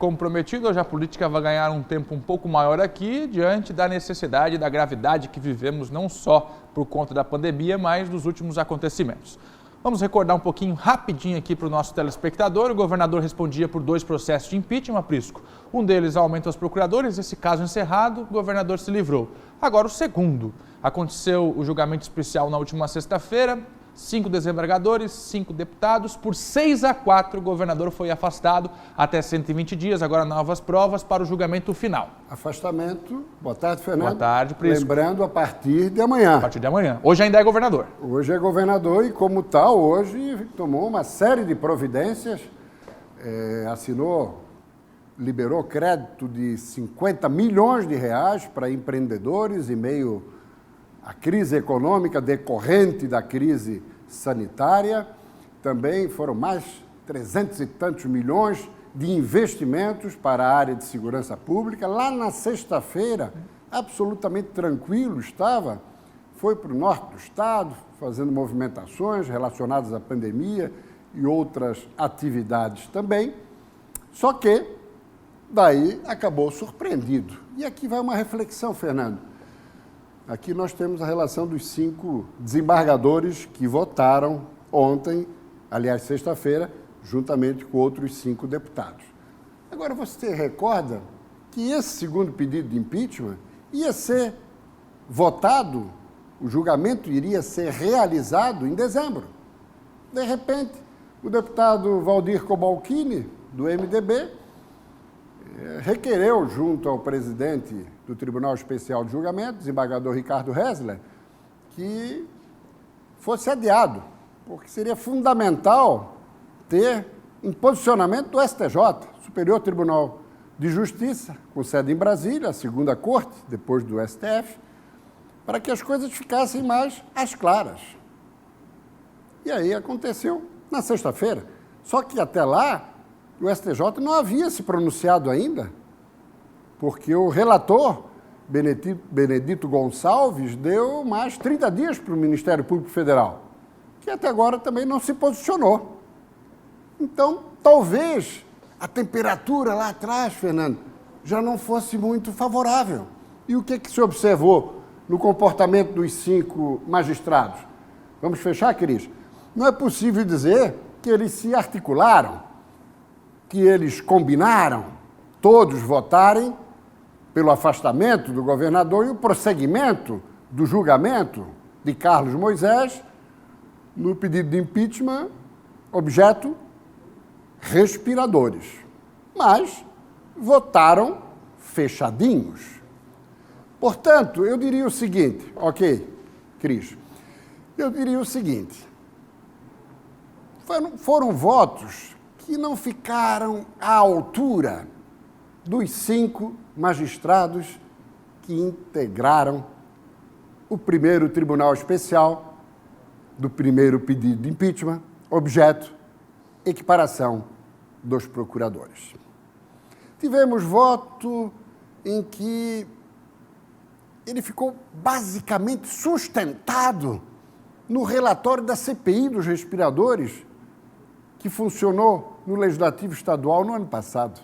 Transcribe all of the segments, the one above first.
Comprometido, hoje a política vai ganhar um tempo um pouco maior aqui, diante da necessidade e da gravidade que vivemos não só por conta da pandemia, mas dos últimos acontecimentos. Vamos recordar um pouquinho, rapidinho aqui para o nosso telespectador. O governador respondia por 2 processos de impeachment, Prisco. Um deles aumenta aos procuradores, esse caso encerrado, o governador se livrou. Agora o segundo. Aconteceu o julgamento especial na última sexta-feira. 5 desembargadores, 5 deputados, por 6-4 o governador foi afastado até 120 dias, agora novas provas para o julgamento final. Afastamento, boa tarde, Fernando. Boa tarde, Prisco. Lembrando, a partir de amanhã. A partir de amanhã. Hoje ainda é governador. Hoje é governador e, como tal, hoje tomou uma série de providências, liberou crédito de 50 milhões de reais para empreendedores em meio a crise econômica decorrente da crise sanitária. Também foram mais 300 e tantos milhões de investimentos para a área de segurança pública. Lá na sexta-feira, absolutamente tranquilo estava, foi para o norte do estado, fazendo movimentações relacionadas à pandemia e outras atividades também. Só que, daí, acabou surpreendido. E aqui vai uma reflexão, Fernando. Aqui nós temos a relação dos 5 desembargadores que votaram ontem, aliás, sexta-feira, juntamente com outros 5 deputados. Agora, você recorda que esse segundo pedido de impeachment ia ser votado, o julgamento iria ser realizado em dezembro. De repente, o deputado Valdir Cobalcini, do MDB, requereu, junto ao presidente do Tribunal Especial de Julgamento, desembargador Ricardo Resler, que fosse adiado, porque seria fundamental ter um posicionamento do STJ, Superior Tribunal de Justiça, com sede em Brasília, a segunda corte, depois do STF, para que as coisas ficassem mais às claras. E aí aconteceu na sexta-feira. Só que até lá, o STJ não havia se pronunciado ainda, porque o relator, Benedito Gonçalves, deu mais 30 dias para o Ministério Público Federal, que até agora também não se posicionou. Então, talvez a temperatura lá atrás, Fernando, já não fosse muito favorável. E o que se observou no comportamento dos 5 magistrados? Vamos fechar, Cris? Não é possível dizer que eles se articularam, que eles combinaram todos votarem pelo afastamento do governador e o prosseguimento do julgamento de Carlos Moisés no pedido de impeachment, objeto, respiradores. Mas votaram fechadinhos. Portanto, eu diria o seguinte, ok, Cris? Eu diria o seguinte, foram votos que não ficaram à altura dos 5 magistrados que integraram o primeiro Tribunal Especial do primeiro pedido de impeachment, objeto, equiparação dos procuradores. Tivemos voto em que ele ficou basicamente sustentado no relatório da CPI dos respiradores, que funcionou no Legislativo Estadual no ano passado,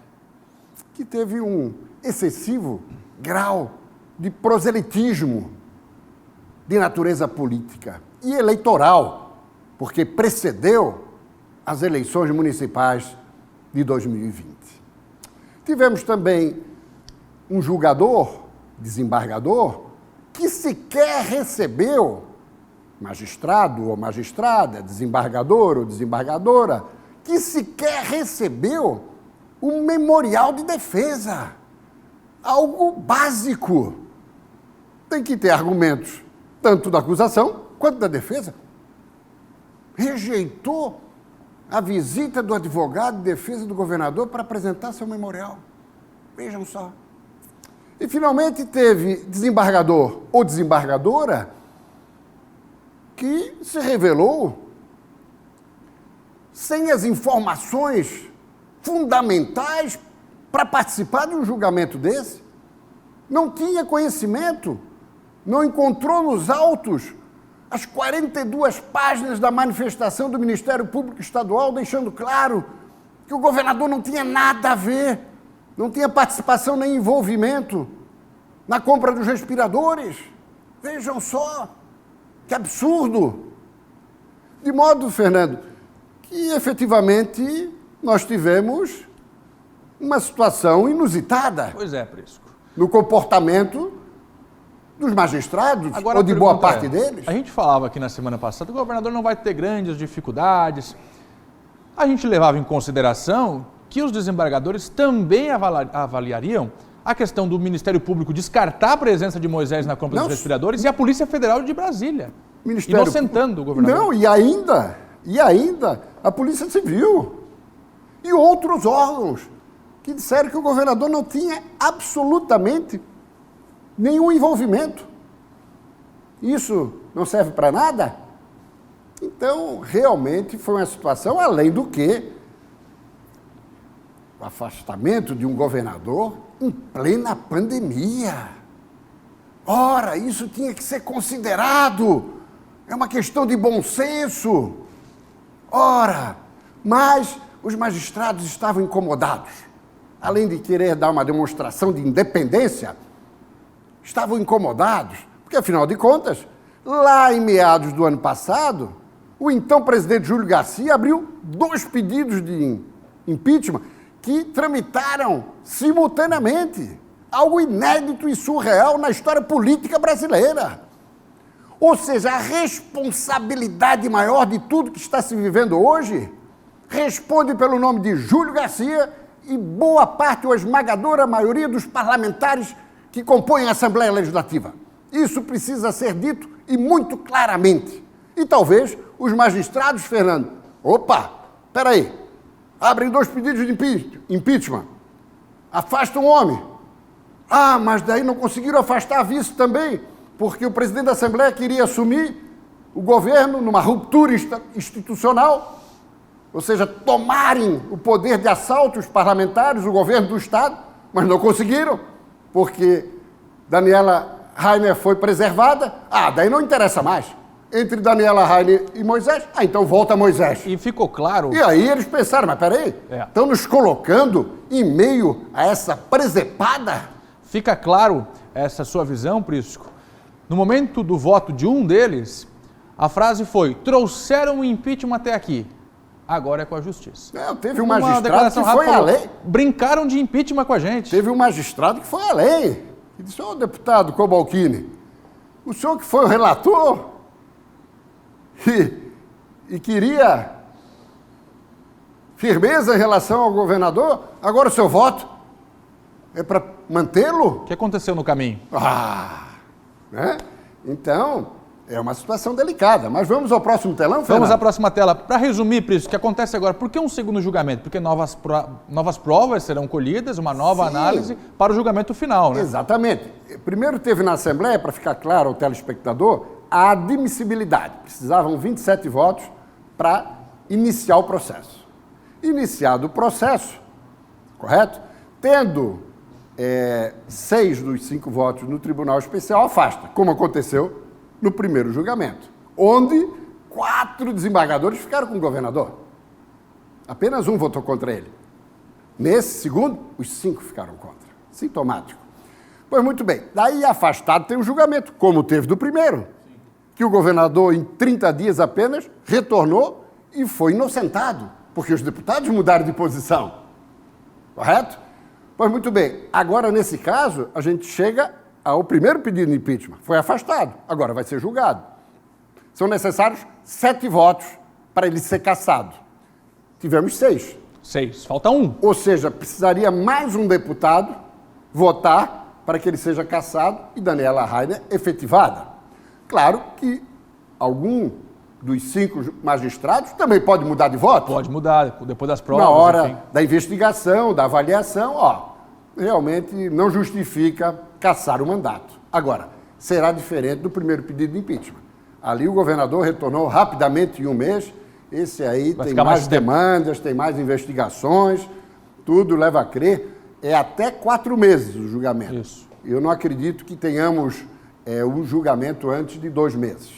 que teve um excessivo grau de proselitismo de natureza política e eleitoral, porque precedeu as eleições municipais de 2020. Tivemos também um julgador, desembargador, que sequer recebeu, magistrado ou magistrada, desembargador ou desembargadora, que sequer recebeu um memorial de defesa. Algo básico. Tem que ter argumentos, tanto da acusação quanto da defesa. Rejeitou a visita do advogado de defesa do governador para apresentar seu memorial. Vejam só. E, finalmente, teve desembargador ou desembargadora que se revelou sem as informações fundamentais para participar de um julgamento desse. Não tinha conhecimento, não encontrou nos autos as 42 páginas da manifestação do Ministério Público Estadual, deixando claro que o governador não tinha nada a ver não tinha participação nem envolvimento na compra dos respiradores. Vejam só, que absurdo. De modo, Fernando, que efetivamente nós tivemos uma situação inusitada. Pois é, Prisco. No comportamento dos magistrados, Agora, ou de boa pergunta parte deles. A gente falava aqui na semana passada que o governador não vai ter grandes dificuldades. A gente levava em consideração que os desembargadores também avaliariam a questão do Ministério Público descartar a presença de Moisés na compra dos respiradores e a Polícia Federal de Brasília, inocentando o governador. Não, e ainda a Polícia Civil e outros órgãos que disseram que o governador não tinha absolutamente nenhum envolvimento. Isso não serve para nada? Então, realmente foi uma situação, além do que o afastamento de um governador em plena pandemia. Ora, isso tinha que ser considerado. É uma questão de bom senso. Ora, mas os magistrados estavam incomodados. Além de querer dar uma demonstração de independência, estavam incomodados, porque, afinal de contas, lá em meados do ano passado, o então presidente Júlio Garcia abriu 2 pedidos de impeachment que tramitaram simultaneamente, algo inédito e surreal na história política brasileira. Ou seja, a responsabilidade maior de tudo que está se vivendo hoje responde pelo nome de Júlio Garcia e boa parte ou esmagadora maioria dos parlamentares que compõem a Assembleia Legislativa. Isso precisa ser dito e muito claramente. E talvez os magistrados, Fernando, espera aí, abrem 2 pedidos de impeachment, afastam o homem. Ah, mas daí não conseguiram afastar a vice também, porque o presidente da Assembleia queria assumir o governo numa ruptura institucional, ou seja, tomarem o poder de assalto os parlamentares, o governo do Estado, mas não conseguiram, porque Daniela Rainer foi preservada. Ah, daí não interessa mais. Entre Daniela Rainer e Moisés, então volta Moisés. E ficou claro... E aí eles pensaram, mas peraí, estão nos colocando em meio a essa presepada? Fica claro essa sua visão, Prisco? No momento do voto de um deles, a frase foi: trouxeram o impeachment até aqui, agora é com a justiça. Não, teve um magistrado que foi além. Brincaram de impeachment com a gente. Teve um magistrado que foi além. E disse: ô deputado Cobalcini, o senhor que foi o relator e queria firmeza em relação ao governador, agora o seu voto é para mantê-lo? O que aconteceu no caminho? Né? Então, é uma situação delicada. Mas vamos ao próximo telão, Fernando? Vamos à próxima tela. Para resumir, Prisco, o que acontece agora? Por que um segundo julgamento? Porque novas provas serão colhidas, uma nova análise para o julgamento final, né? Exatamente. Primeiro teve na Assembleia, para ficar claro ao telespectador, a admissibilidade. Precisavam 27 votos para iniciar o processo. Iniciado o processo, correto? Tendo 6 dos 5 votos no Tribunal Especial, afasta, como aconteceu no primeiro julgamento, onde 4 desembargadores ficaram com o governador. Apenas um votou contra ele. Nesse segundo, os 5 ficaram contra. Sintomático. Pois muito bem, daí afastado tem um julgamento, como teve do primeiro, que o governador, em 30 dias apenas, retornou e foi inocentado, porque os deputados mudaram de posição. Correto? Pois muito bem, agora nesse caso, a gente chega ao primeiro pedido de impeachment. Foi afastado, agora vai ser julgado. São necessários 7 votos para ele ser cassado. Tivemos 6. 6, falta 1. Ou seja, precisaria mais um deputado votar para que ele seja cassado e Daniela Rainer efetivada. Claro que algum dos 5 magistrados também pode mudar de voto. Pode mudar, depois das provas. Na hora enfim. da investigação, da avaliação, realmente não justifica cassar o mandato. Agora, será diferente do primeiro pedido de impeachment. Ali o governador retornou rapidamente em um mês. Esse aí tem mais demandas, tem mais investigações, tudo leva a crer. É até 4 meses o julgamento. Isso. Eu não acredito que tenhamos um julgamento antes de 2 meses.